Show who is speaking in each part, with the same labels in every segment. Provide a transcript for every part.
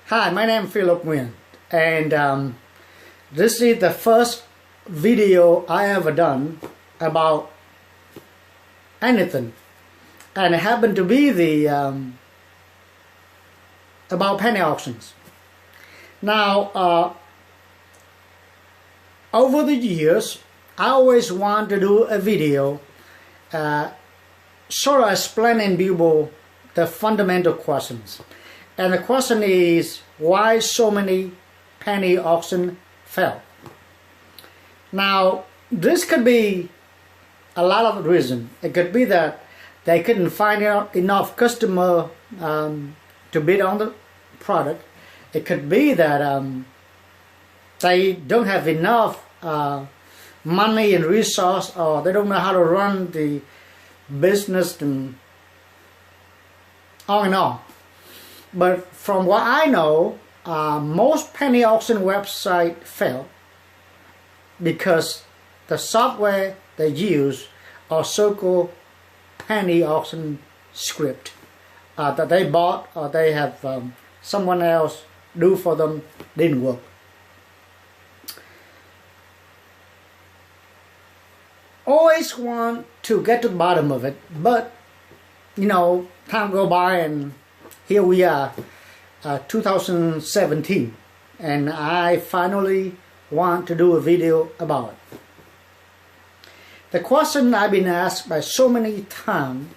Speaker 1: Hi, my name is Philip Nguyen, and this is the first video I ever done about anything, and it happened to be the about penny auctions. Now, over the years, I always want to do a video sort of explaining people the fundamental questions. And the question is, why so many penny auction fail? Now, this could be a lot of reasons. It could be that they couldn't find enough customer to bid on the product. It could be that they don't have enough money and resource, or they don't know how to run the business, and on and on. But from what I know, most penny auction websites fail because the software they use are so-called penny auction script that they bought or they have someone else do for them, didn't work. Always want to get to the bottom of it, but you know, time go by and here we are, 2017, and I finally want to do a video about it. The question I've been asked by so many times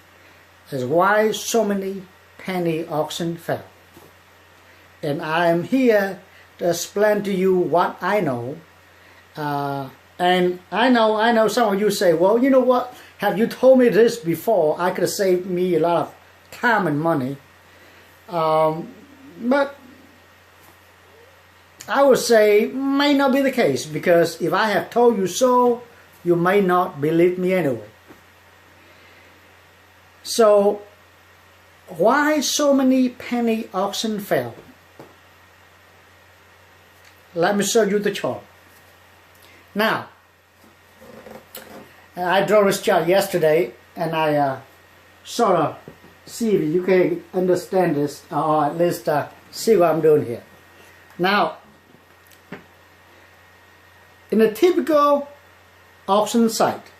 Speaker 1: is why so many penny auctions fail. And I am here to explain to you what I know. And I know some of you say, well, you know what, have you told me this before? I could have saved me a lot of time and money. But I would say may not be the case, because if I have told you so, you may not believe me anyway. So why so many penny auction fail? Let me show you the chart. Now, I drew this chart yesterday, and I sort of see if you can understand this, or at least see what I'm doing here. Now, in a typical auction site,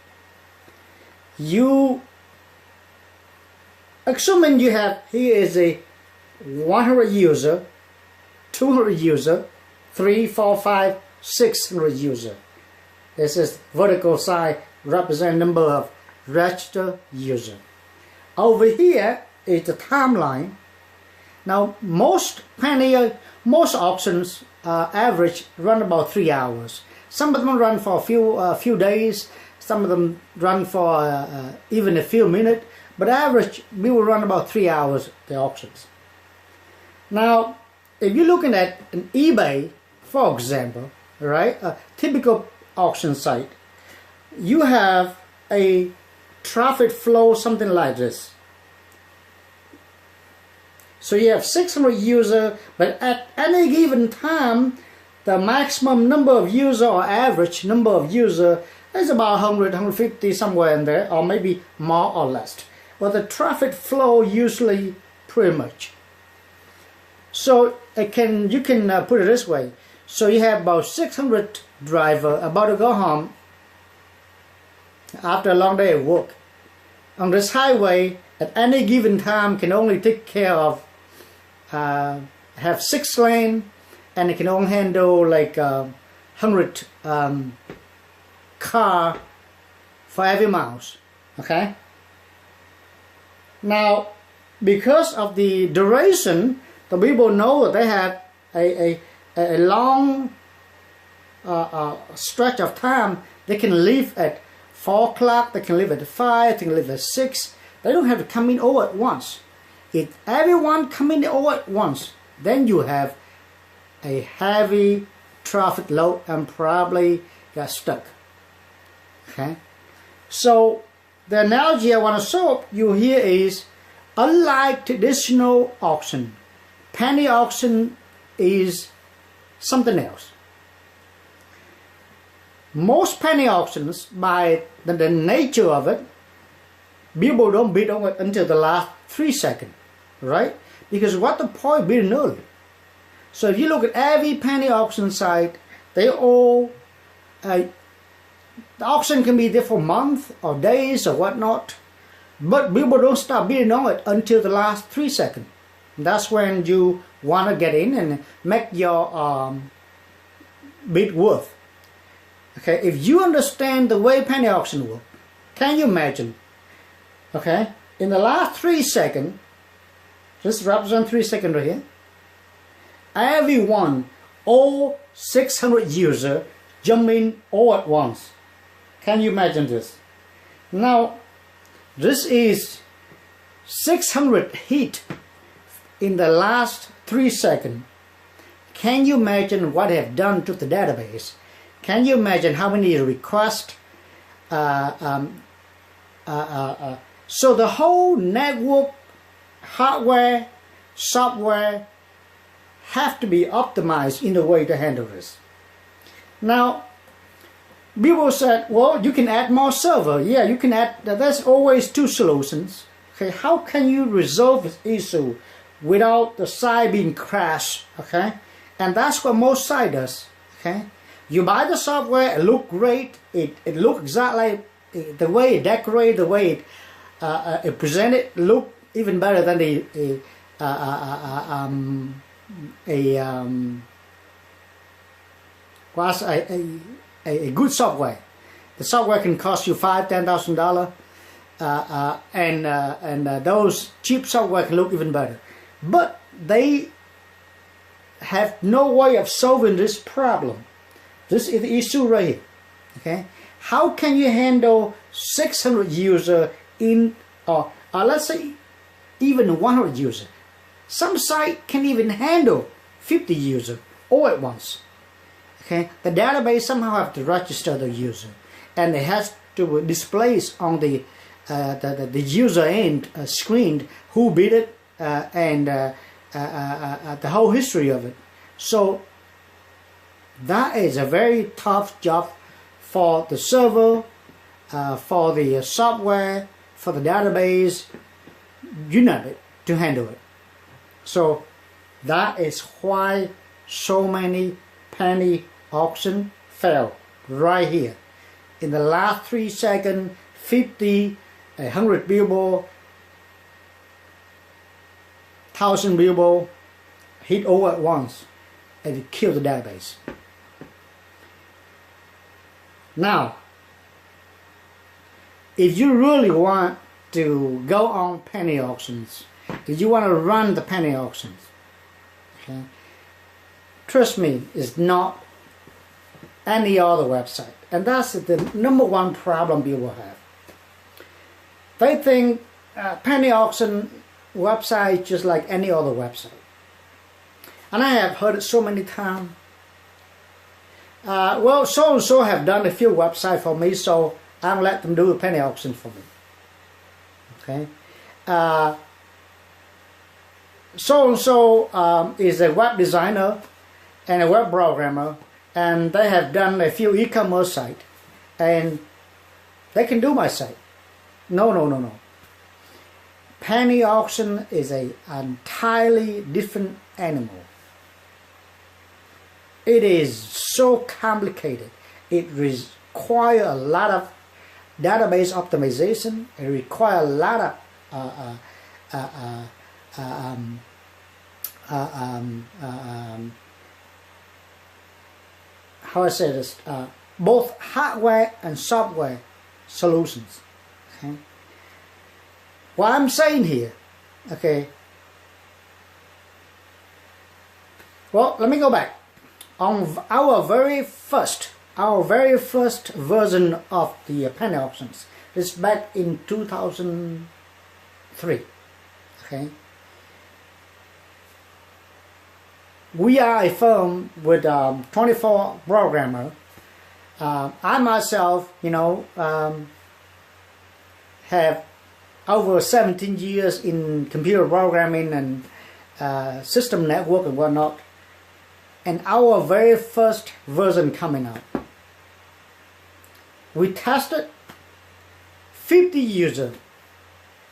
Speaker 1: assuming you have, here is a 100 user, 200 user, 3, 4, 5, 600 user. This is vertical side represent number of registered user. Over here is the timeline. Now most auctions average run about 3 hours. Some of them run for a few days. Some of them run for even a few minutes. But average, we will run about 3 hours, the auctions. Now, if you're looking at an eBay, for example, right, a typical auction site, you have a traffic flow something like this. So you have 600 users, but at any given time, the maximum number of users or average number of users is about 100, 150, somewhere in there, or maybe more or less. But the traffic flow usually pretty much. So you can put it this way. So you have about 600 drivers about to go home after a long day of work. On this highway, at any given time, can only take care of have 6 lanes, and it can only handle like 100 car for every miles. Okay. Now, because of the duration, the people know that they have a long stretch of time. They can leave at 4 o'clock, they can leave at 5, they can leave at 6. They don't have to come in all at once. If everyone come in all at once, then you have a heavy traffic load and probably get stuck. Okay? So the analogy I want to show you here is, unlike traditional auction, penny auction is something else. Most penny auctions, by the nature of it, people don't bid on it until the last 3 seconds, right? Because what the point bidding early? So if you look at every penny auction site, they all, the auction can be there for months or days or whatnot, but people don't start bidding on it until the last 3 seconds. That's when you want to get in and make your bid worth. Okay, if you understand the way penny auction works, can you imagine? Okay, in the last 3 seconds, this represents 3 seconds right here. Everyone, all 600 users jump in all at once. Can you imagine this? Now, this is 600 hit in the last 3 seconds. Can you imagine what they have done to the database? Can you imagine how many requests? So the whole network, hardware, software have to be optimized in a way to handle this. Now, people said, well, you can add more server. Yeah, you can add, there's always two solutions. Okay, how can you resolve this issue without the site being crashed? Okay, and that's what most site does. Okay, you buy the software, it look great, it look exactly the way it decorate, the way it presented, look even better than a good software. The software can cost you $5,000-$10,000, and those cheap software can look even better. But they have no way of solving this problem. This is the issue right here. Okay, how can you handle 600 users in, or let's say even 100 users? Some site can even handle 50 users all at once. Okay, the database somehow have to register the user, and it has to display on the user end screen who bid it and the whole history of it. So that is a very tough job for the server, for the software, for the database, you know it, to handle it. So that is why so many penny auction fail right here. In the last 3 seconds, 50, 100 billboard, 1,000 billboard hit all at once, and it killed the database. Now, if you really want to go on penny auctions, if you want to run the penny auctions, okay, trust me, it's not any other website. And that's the #1 problem people have. They think penny auction website just like any other website. And I have heard it so many times. Well, so-and-so have done a few websites for me, so I'll let them do a penny auction for me. Okay. So-and-so is a web designer and a web programmer, and they have done a few e-commerce sites, and they can do my site. No. Penny auction is an entirely different animal. It is so complicated. It requires a lot of database optimization. It requires a lot of how I say this, both hardware and software solutions. Okay. What I'm saying here, okay. Well, let me go back. On our very first version of the penny auctions is back in 2003. Okay. We are a firm with 24 programmers. I myself, have over 17 years in computer programming and system network and whatnot. And our very first version coming out, we tested 50 users.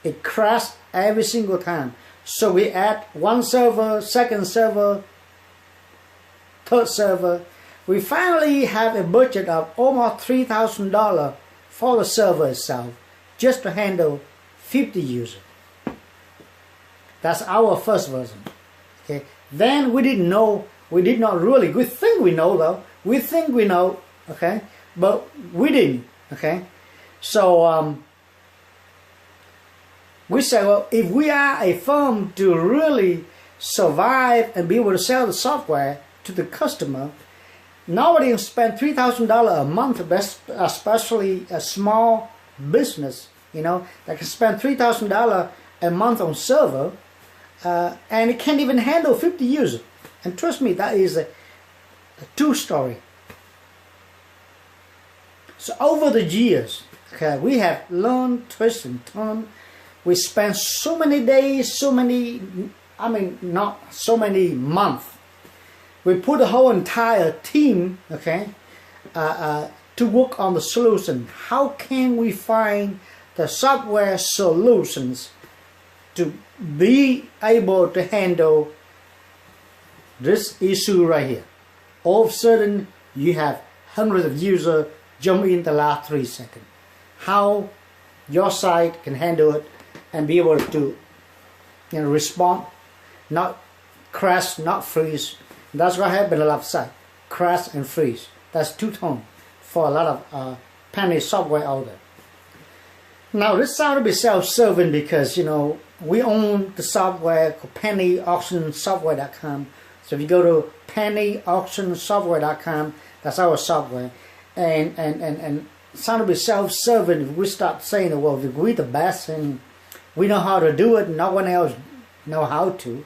Speaker 1: It crashed every single time. So we add one server, second server, third server. We finally have a budget of almost $3,000 for the server itself, just to handle 50 users. That's our first version. Okay. Then we didn't know. We did not really. We think we know though. We think we know. Okay, but we didn't. Okay, so we say, well, if we are a firm to really survive and be able to sell the software to the customer, nobody can spend $3,000 a month, especially a small business, you know, that can spend $3,000 a month on server, and it can't even handle 50 users. And trust me, that is a true story. So over the years, okay, we have learned, twist and turn. We spent so many days, not so many months. We put the whole entire team, okay, to work on the solution. How can we find the software solutions to be able to handle this issue right here? All of a sudden, you have hundreds of users jump in the last 3 seconds. How your site can handle it and be able to, you know, respond, not crash, not freeze. That's what happened a lot of sites. Crash and freeze. That's two-tone for a lot of penny software out there. Now this sounds to be self-serving because, you know, we own the software called pennyauctionsoftware.com. So if you go to pennyauctionsoftware.com, that's our software. And it sounds to be self-serving if we start saying, well, if we're the best and we know how to do it, no one else know how to.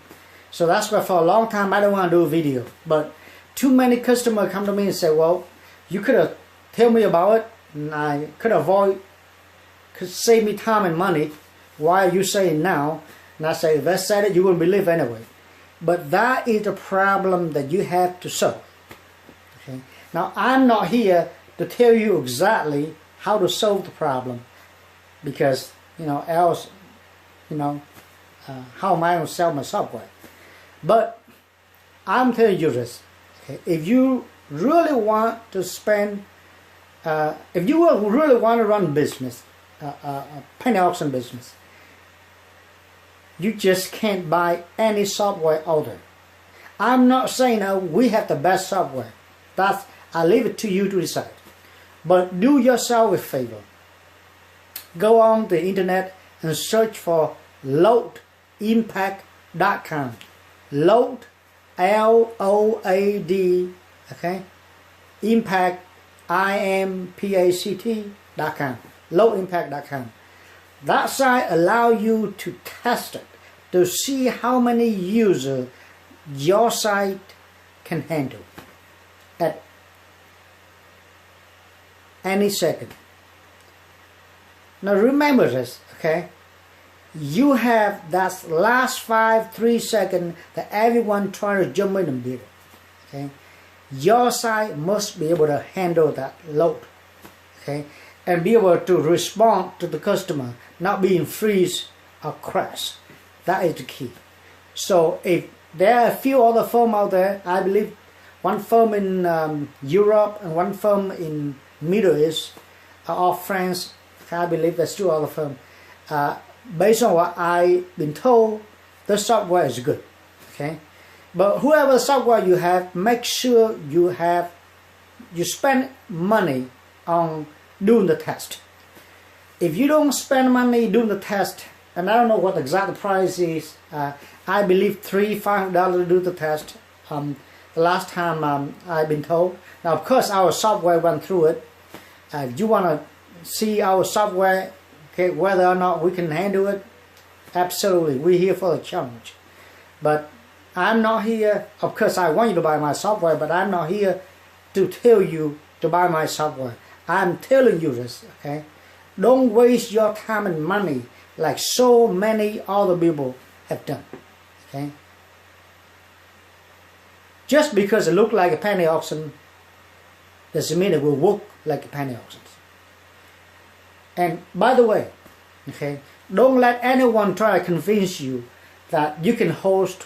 Speaker 1: So that's why for a long time I don't want to do a video. But too many customers come to me and say, well, you could have told me about it and I could save me time and money. Why are you saying now? And I say, if I said it, you wouldn't believe anyway. But that is the problem that you have to solve. Okay? Now I'm not here to tell you exactly how to solve the problem, because, you know, else, you know, how am I going to sell my software? But I'm telling you this, okay? If you really want to spend, if you really want to run business, a penny auction business, you just can't buy any software out there. I'm not saying we have the best software. I leave it to you to decide. But do yourself a favor. Go on the internet and search for loadimpact.com. Load, L-O-A-D, okay? Impact, I-M-P-A-C-T.com. Loadimpact.com. That site allows you to test it, to see how many users your site can handle at any second. Now remember this, okay? You have that last 3 seconds that everyone trying to jump in and bid, okay? Your site must be able to handle that load, okay? And be able to respond to the customer, not being freeze or crash. That is the key. So if there are a few other firms out there, I believe one firm in Europe and one firm in Middle East or France, I believe there's 2 other firms. Based on what I've been told, the software is good, okay? But whoever software you have, make sure you spend money on doing the test. If you don't spend money doing the test, and I don't know what the exact price is, I believe $300-500 to do the test. The last time I've been told. Now, of course, our software went through it. If you want to see our software, okay, whether or not we can handle it, absolutely, we're here for the challenge. But I'm not here, of course I want you to buy my software, but I'm not here to tell you to buy my software. I'm telling you this, okay? Don't waste your time and money like so many other people have done, okay? Just because it looks like a penny auction doesn't mean it will work like a penny auction. And by the way, okay, don't let anyone try to convince you that you can host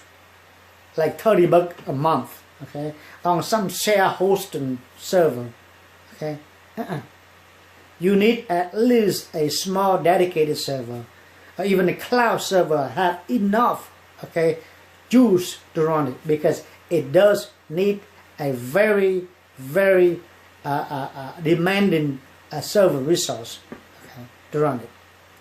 Speaker 1: like $30 a month okay, on some share hosting server, okay. You need at least a small dedicated server, or even a cloud server have enough, okay, juice to run it, because it does need a very demanding server resource, okay, to run it.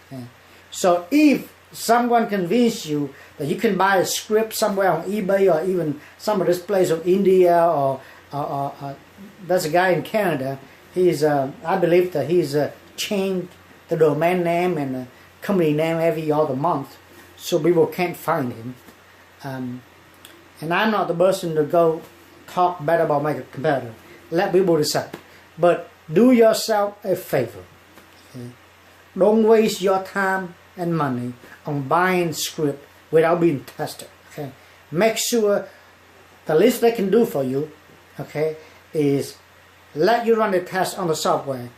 Speaker 1: Okay. So if someone convince you that you can buy a script somewhere on eBay or even some of this place of India or there's a guy in Canada. He's I believe that he's changed the domain name and the company name every other month, so people can't find him. And I'm not the person to go talk bad about my competitor. Let people decide. But do yourself a favor. Okay? Don't waste your time and money on buying script without being tested. Okay? Make sure the least they can do for you, okay, is let you run the test on the software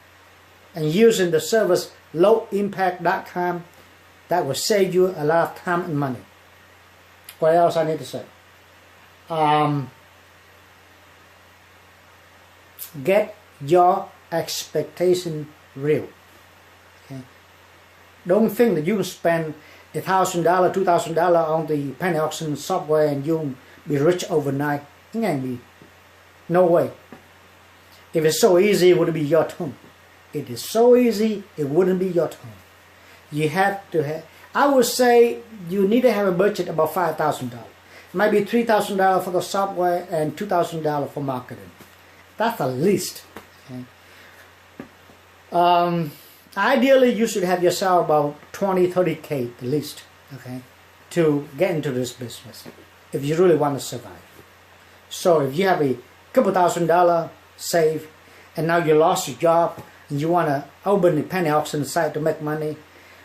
Speaker 1: and using the service lowimpact.com. That will save you a lot of time and money. What else I need to say? Get your expectation real. Okay? Don't think that you can spend $1,000, $2,000 on the penny auction software and you'll be rich overnight. It ain't be. No way. If it's so easy, it wouldn't be your turn. It is so easy, it wouldn't be your turn. You have to have, I would say you need to have a budget about $5,000. Maybe $3,000 for the software and $2,000 for marketing. That's the least. Okay? Ideally, you should have yourself about 20, 30K at least, okay, to get into this business if you really want to survive. So if you have a couple $1,000 saved and now you lost your job and you want to open a penny auction site to make money,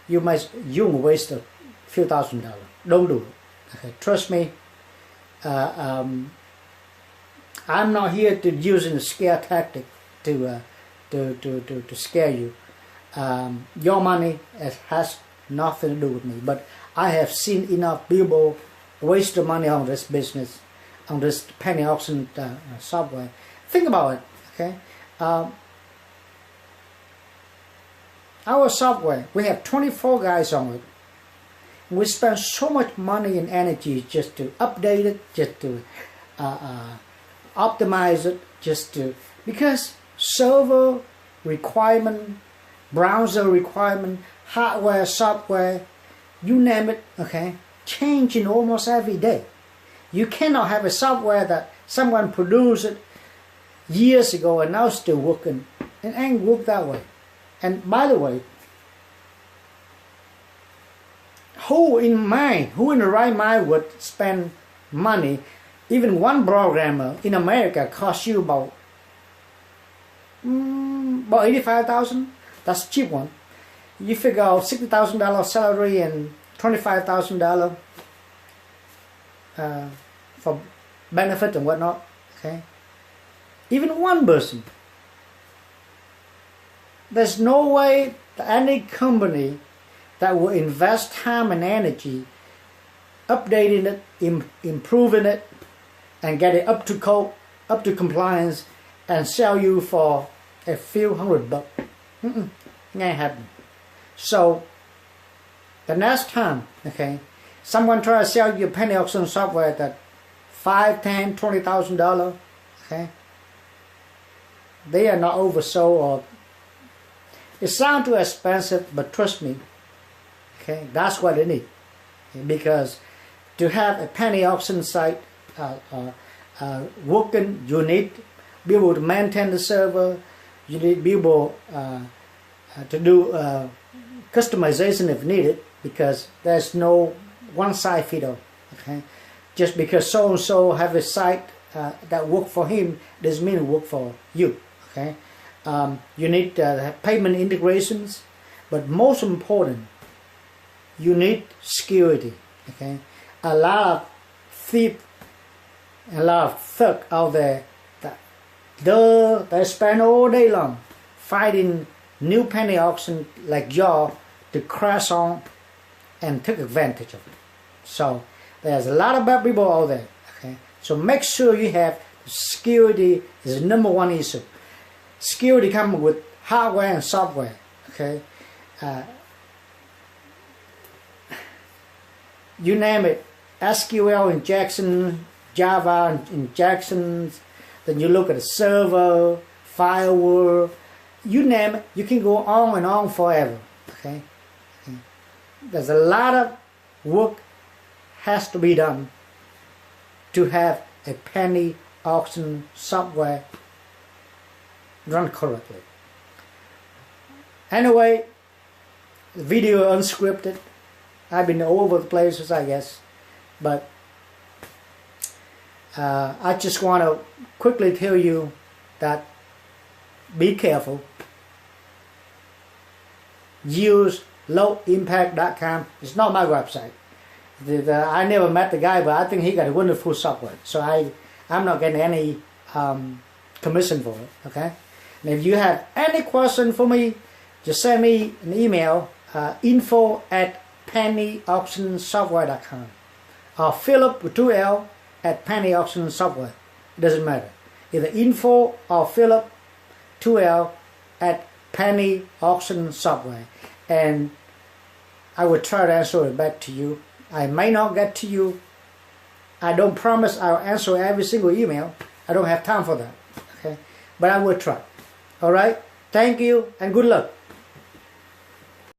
Speaker 1: you will waste a few $1,000s. Don't do it. Okay? Trust me. I'm not here to using a scare tactic to scare you. Your money has nothing to do with me, but I have seen enough people waste the money on this business, on this penny auction software. Think about it, okay? Our software, we have 24 guys on it. We spend so much money and energy just to update it, just to optimize it, because server requirement, browser requirement, hardware, software, you name it, okay, changing almost every day. You cannot have a software that someone produced it years ago and now still working. It ain't work that way. And by the way, who in the right mind would spend money? Even one programmer in America costs you about $85,000. That's a cheap one. You figure out $60,000 salary and $25,000 for benefit and whatnot. Okay, even one person. There's no way that any company that will invest time and energy updating it, improving it, and get it up to code, up to compliance, and sell you for a few $100. It ain't happening. So the next time, okay, someone try to sell you penny auction software that $5,000, $10,000, $20,000, okay, they are not oversold, or it sounds too expensive, but trust me, okay, that's what they need. Okay, because to have a penny auction site working, you need to be able to maintain the server, you need to be able to do customization if needed, because there's no one size fit all. Okay, just because so and so have a site that work for him doesn't mean it work for you. Okay, you need payment integrations, but most important, you need security. Okay, a lot of thieves, a lot of thugs out there that they spend all day long fighting new penny auction like y'all to crash on and take advantage of it. So there's a lot of bad people out there. Okay, so make sure you have Security is the number one issue. Security comes with hardware and software. Okay, you name it, SQL injection, Java injections. Then you look at the server, firewall, you name it. You can go on and on forever. Okay, there's a lot of work has to be done to have a penny auction software run correctly. Anyway, the video unscripted. I've been all over the places, I guess, but I just want to quickly tell you that be careful. Use lowimpact.com. It's not my website. I never met the guy, but I think he got a wonderful software. So I'm not getting any commission for it. Okay. And if you have any question for me, just send me an email, info@pennyauctionsoftware.com, or Philip with 2L at pennyauctionsoftware. It doesn't matter. Either info or Philip 2L at pennyauctionsoftware, and I will try to answer it back to you. I may not get to you. I don't promise I'll answer every single email. I don't have time for that. Okay, but I will try. All right. Thank you and good luck.